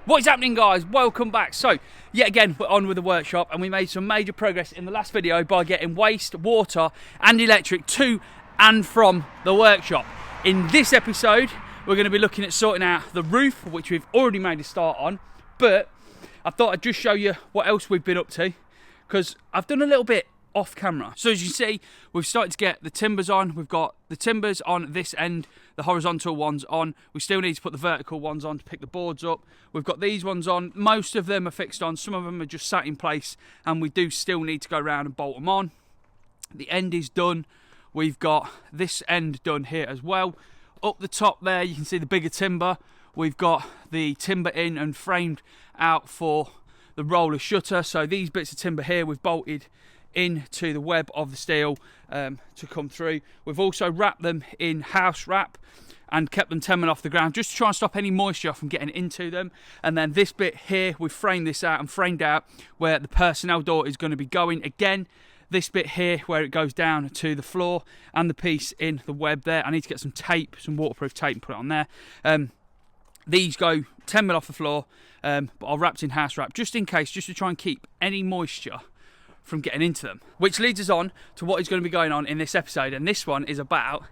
What is happening, guys? Welcome back. So, yet again, we're on with the workshop and we made some major progress in the last video by getting waste, water and electric to and from the workshop. In this episode, we're going to be looking at sorting out the roof, which we've already made a start on, but I thought I'd just show you what else we've been up to, because I've done a little bit off camera. So as you see, we've started to get the timbers on. We've got the timbers on this end, the horizontal ones on. We still need to put the vertical ones on to pick the boards up. We've got these ones on. Most of them are fixed on. Some of them are just sat in place, and we do still need to go around and bolt them on. The end is done. We've got this end done here as well. Up the top there, you can see the bigger timber. We've got the timber in and framed out for the roller shutter. So these bits of timber here, we've bolted into the web of the steel to come through. We've also wrapped them in house wrap and kept them 10 mil off the ground just to try and stop any moisture from getting into them. And then this bit here, we've framed this out and framed out where the personnel door is going to be going. Again, this bit here where it goes down to the floor and the piece in the web there. I need to get some tape, some waterproof tape, and put it on there. These go 10 mil off the floor, but are wrapped in house wrap just in case, just to try and keep any moisture from getting into them. Which leads us on to what is going to be going on in this episode, and this one is about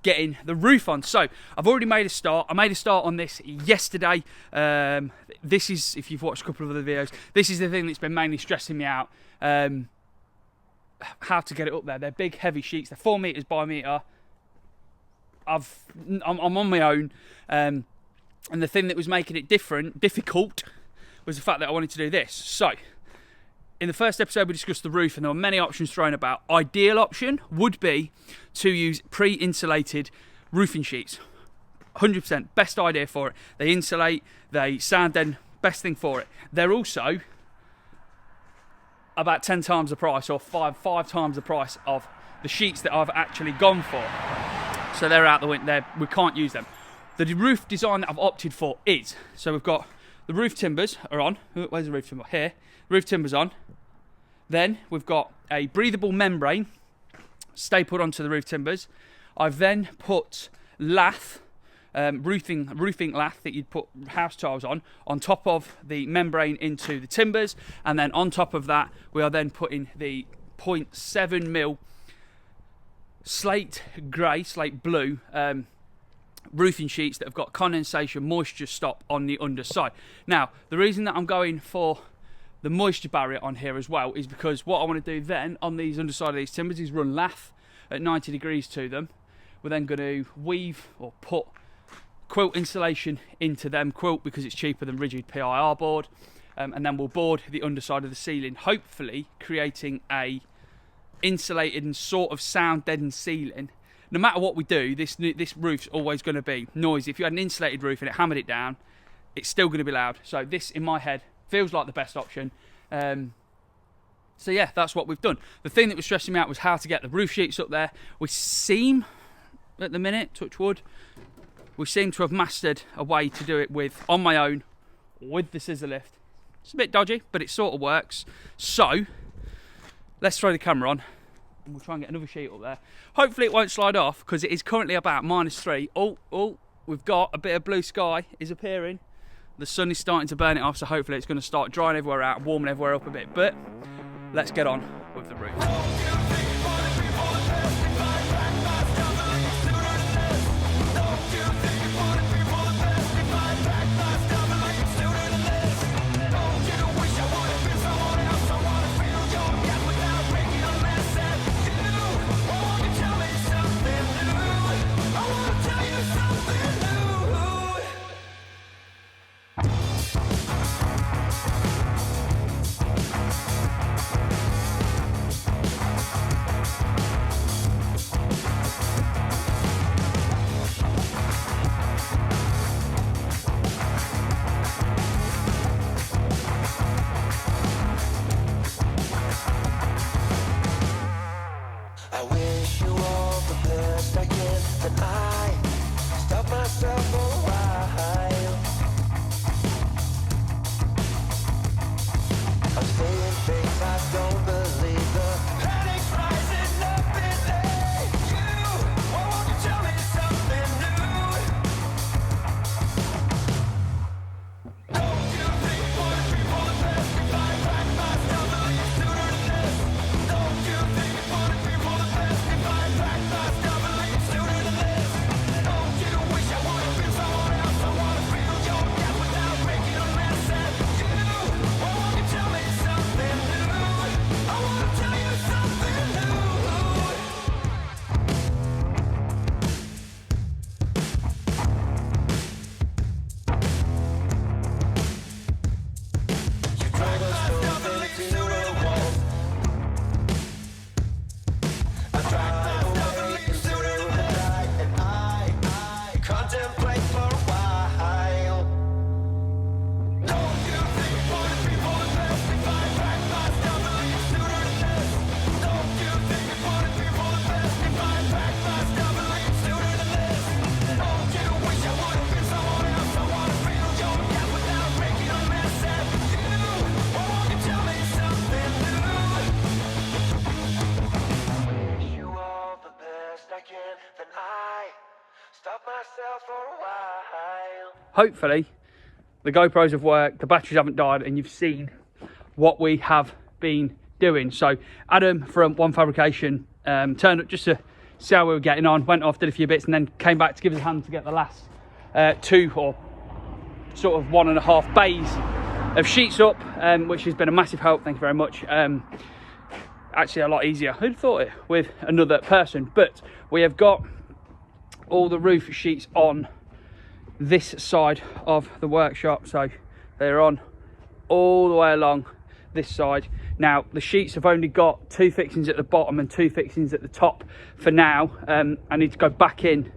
getting the roof on. So I've already made a start. I made a start on this yesterday. This is, if you've watched a couple of other videos, this is the thing that's been mainly stressing me out. How to get it up there. They're big heavy sheets. They're 4 meters by meter. I'm on my own, and the thing that was making it difficult was the fact that I wanted to do this. So in the first episode, we discussed the roof, and there were many options thrown about. Ideal option would be to use pre-insulated roofing sheets. 100% best idea for it. They insulate, they sound deaden, best thing for it. They're also about 10 times the price, or five times the price of the sheets that I've actually gone for. So they're out the window. We can't use them. The roof design that I've opted for is, so we've got the roof timbers are on. Where's the roof timber? Here. Roof timbers on. Then we've got a breathable membrane stapled onto the roof timbers. I've then put lath, roofing lath that you'd put house tiles on top of the membrane into the timbers, and then on top of that we are then putting the 0.7 mil slate blue roofing sheets that have got condensation moisture stop on the underside. Now the reason that I'm going for the moisture barrier on here as well is because what I want to do then on these underside of these timbers is run lath at 90 degrees to them. We're then going to weave or put quilt insulation into them, quilt because it's cheaper than rigid PIR board, and then we'll board the underside of the ceiling, hopefully creating a insulated and sort of sound deadened ceiling. No matter what we do, this roof's always going to be noisy. If you had an insulated roof and it hammered it down, it's still going to be loud. So this, in my head, feels like the best option. So yeah, that's what we've done. The thing that was stressing me out was how to get the roof sheets up there. We seem, at the minute, touch wood, we seem to have mastered a way to do it with, on my own, with the scissor lift. It's a bit dodgy, but it sort of works. So let's throw the camera on and we'll try and get another sheet up there. Hopefully it won't slide off, because it is currently about -3. Oh, we've got a bit of blue sky is appearing. The sun is starting to burn it off, so hopefully it's going to start drying everywhere out, warming everywhere up a bit. But let's get on with the roof. Hopefully the GoPros have worked, the batteries haven't died, and you've seen what we have been doing. So Adam from One Fabrication turned up just to see how we were getting on, went off, did a few bits, and then came back to give us a hand to get the last 2 or sort of 1.5 bays of sheets up, which has been a massive help. Thank you very much. Actually a lot easier, who'd have thought it, with another person. But we have got all the roof sheets on this side of the workshop, so they're on all the way along this side. Now the sheets have only got 2 fixings at the bottom and 2 fixings at the top for now. I need to go back in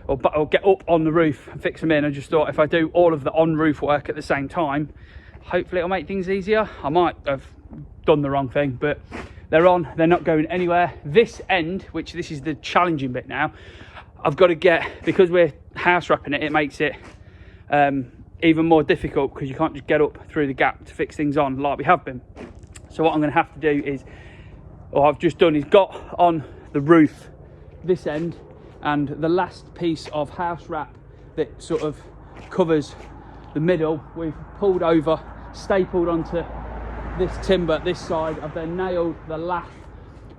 or get up on the roof and fix them in. I just thought if I do all of the on-roof work at the same time, hopefully it'll make things easier. I might have done the wrong thing, but they're on, they're not going anywhere. This end, which this is the challenging bit now, I've got to get, because we're house wrapping it, it makes it even more difficult because you can't just get up through the gap to fix things on like we have been. So what I'm going to have to do is, or I've just done, is got on the roof this end, and the last piece of house wrap that sort of covers the middle, we've pulled over, stapled onto this timber this side. I've then nailed the lath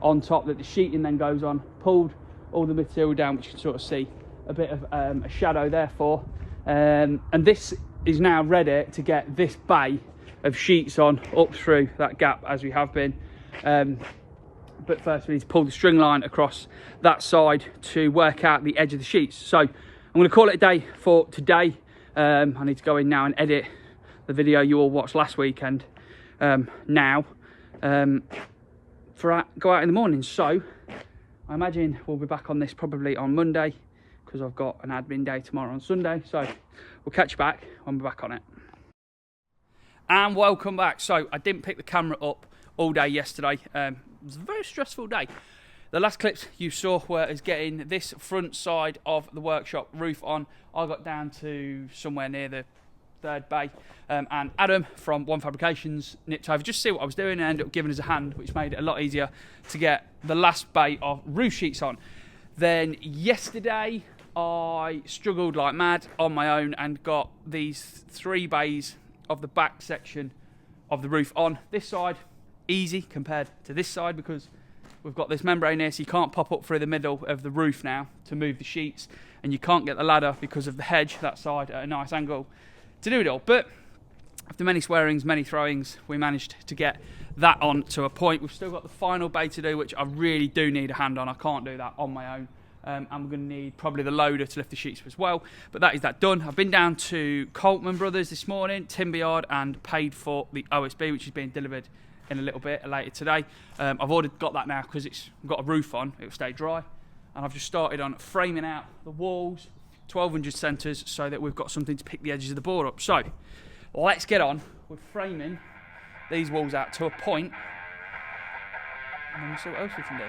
on top that the sheeting then goes on, pulled all the material down, which you can sort of see a bit of a shadow therefore, and this is now ready to get this bay of sheets on up through that gap as we have been. But first we need to pull the string line across that side to work out the edge of the sheets. So I'm going to call it a day for today. I need to go in now and edit the video you all watched last weekend now for go out in the morning. So I imagine we'll be back on this probably on Monday, because I've got an admin day tomorrow on Sunday. So we'll catch you back when we're back on it. And welcome back. So I didn't pick the camera up all day yesterday. It was a very stressful day. The last clips you saw were us getting this front side of the workshop roof on. I got down to somewhere near the 3rd bay, and Adam from One Fabrications nipped over just to see what I was doing and ended up giving us a hand, which made it a lot easier to get the last bay of roof sheets on. Then yesterday I struggled like mad on my own and got these 3 bays of the back section of the roof on. This side easy compared to this side because we've got this membrane here, so you can't pop up through the middle of the roof now to move the sheets, and you can't get the ladder because of the hedge that side at a nice angle to do it all. But after many swearings, many throwings, we managed to get that on to a point. We've still got the final bay to do, which I really do need a hand on. I can't do that on my own. And we're going to need probably the loader to lift the sheets as well. But that is that done. I've been down to Coltman Brothers this morning, timber yard, and paid for the OSB, which is being delivered in a little bit later today. I've got that now because it's got a roof on. It will stay dry. And I've just started on framing out the walls, 1200 centres, so that we've got something to pick the edges of the board up. So let's get on with framing these walls out to a point, and then we'll see what else we can do.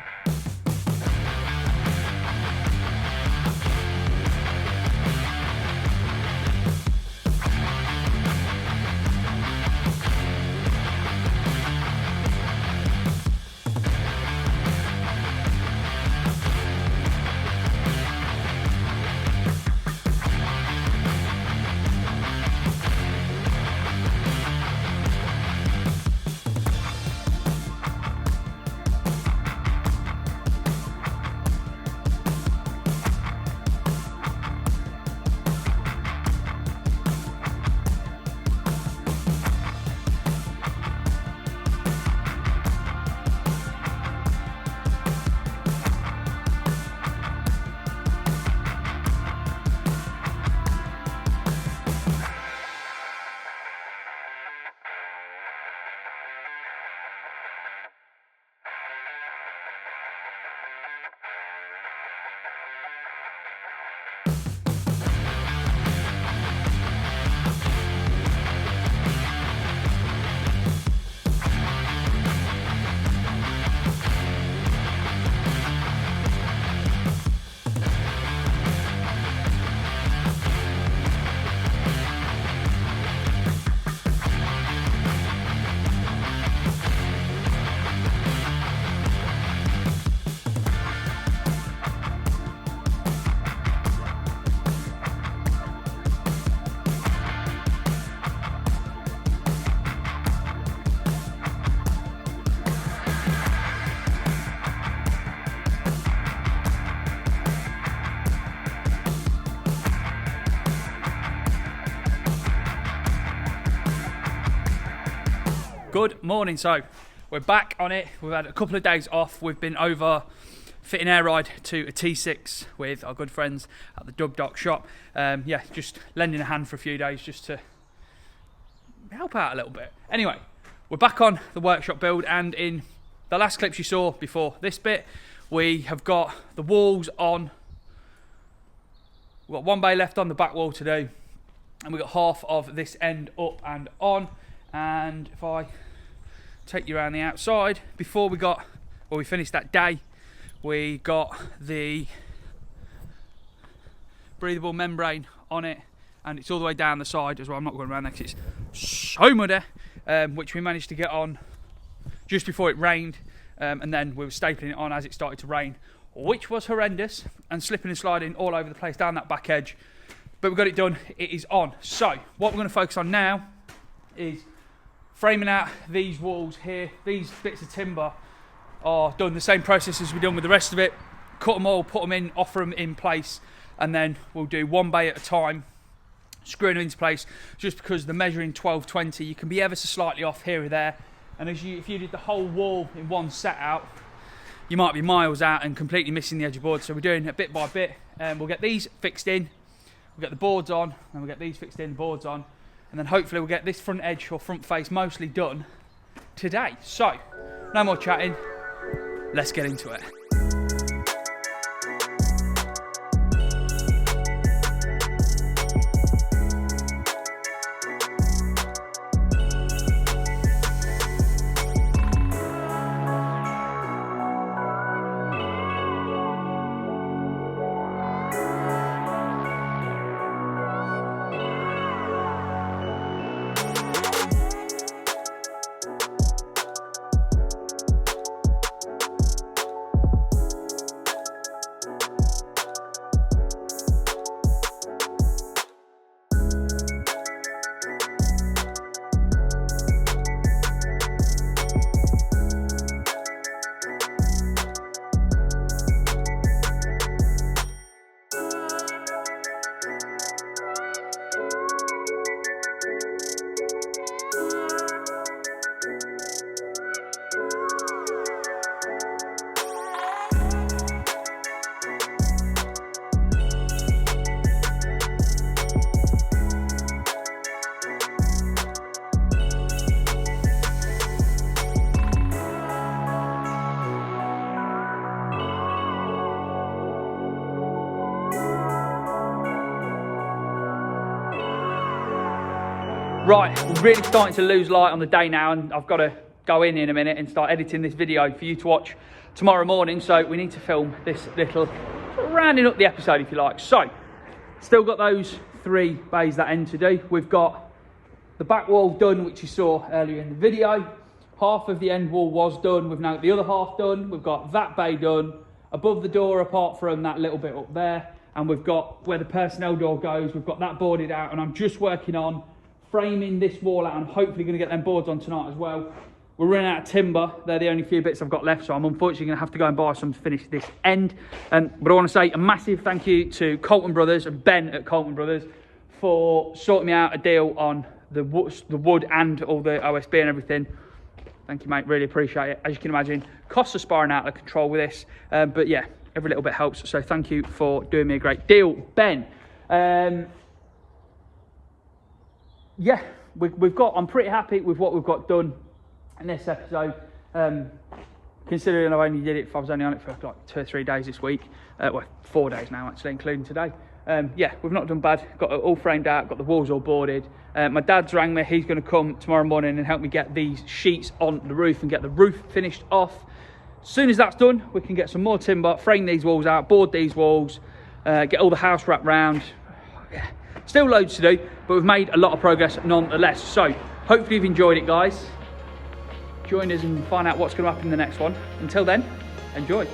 Good morning. So we're back on it. We've had a couple of days off. We've been over fitting air ride to a T6 with our good friends at the Dub Dock shop. Yeah, just lending a hand for a few days just to help out a little bit. Anyway, we're back on the workshop build, and in the last clips you saw before this bit, we have got the walls on. We've got one bay left on the back wall to do, and we've got half of this end up and on. And if I take you around the outside, before we finished that day, we got the breathable membrane on it, and it's all the way down the side as well. I'm not going around there because it's so muddy, which we managed to get on just before it rained, and then we were stapling it on as it started to rain, which was horrendous and slipping and sliding all over the place down that back edge. But we got it done. It is on. So what we're going to focus on now is framing out these walls here. These bits of timber are done the same process as we've done with the rest of it. Cut them all, put them in, offer them in place, and then we'll do one bay at a time, screwing them into place. Just because the measuring 12-20, you can be ever so slightly off here or there, and if you did the whole wall in one set out, you might be miles out and completely missing the edge of board. So we're doing it bit by bit, and we'll get these fixed in, we'll get the boards on, and we'll get these fixed in, boards on, and then hopefully we'll get this front edge or front face mostly done today. So no more chatting, let's get into it. Right, we're really starting to lose light on the day now, and I've got to go in a minute and start editing this video for you to watch tomorrow morning. So we need to film this little, rounding up the episode if you like. So, still got those 3 bays that end to do. We've got the back wall done, which you saw earlier in the video. Half of the end wall was done. We've now got the other half done. We've got that bay done. Above the door, apart from that little bit up there. And we've got where the personnel door goes, we've got that boarded out, and I'm just working on framing this wall out. I'm hopefully going to get them boards on tonight as well. We're running out of timber. They're the only few bits I've got left, so I'm unfortunately going to have to go and buy some to finish this end. But I want to say a massive thank you to Colton Brothers and Ben at Colton Brothers for sorting me out a deal on the wood and all the OSB and everything. Thank you, mate. Really appreciate it. As you can imagine, costs are spiraling out of control with this. But yeah, every little bit helps. So thank you for doing me a great deal, Ben. Yeah, I'm pretty happy with what we've got done in this episode, considering I was only on it for like 2 or 3 days this week, well 4 days now actually, including today. Yeah, we've not done bad, got it all framed out, got the walls all boarded. My dad's rang me, he's going to come tomorrow morning and help me get these sheets on the roof and get the roof finished off. As soon as that's done, we can get some more timber, frame these walls out, board these walls, get all the house wrapped round. Yeah. Still loads to do, but we've made a lot of progress nonetheless. So hopefully you've enjoyed it, guys. Join us and find out what's going to happen in the next one. Until then, enjoy.